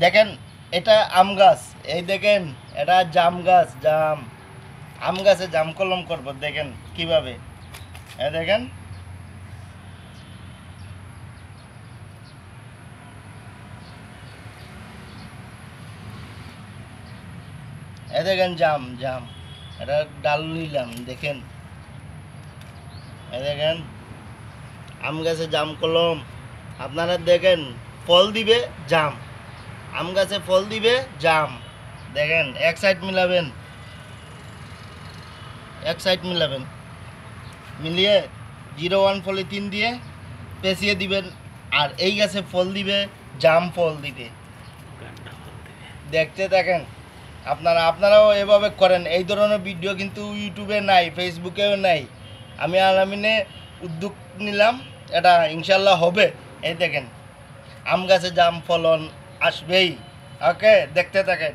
দেখেন এটা আম গাছ, এই দেখেন এটা জাম গাছ, জাম আম গাছে জাম কলম করবো, দেখেন কিভাবে। এই দেখেন এই দেখেন জাম জাম, এটা ডাল নিলাম, দেখেন এই দেখেন আম গাছে জাম কলম। আপনারা দেখেন ফল দিবে জাম, আম গাছে ফল দিবে জাম। দেখেন এক সাইড মিলাবেন, এক সাইড মিলাবেন, মিলিয়ে 01 পলিথিন দিয়ে পেঁচিয়ে দিবেন। আর এই গাছে ফল দিবে জাম, ফল দিবে, দেখতে থাকেন। আপনারাও এভাবে করেন। এই ধরনের ভিডিও কিন্তু ইউটিউবে নাই, ফেসবুকেও নাই। আমি আলামিনে উদ্যোগ নিলাম, এটা ইনশাল্লাহ হবে। এই দেখেন আম গাছে জাম ফলন আসবেই। ওকে, দেখতে থাকেন।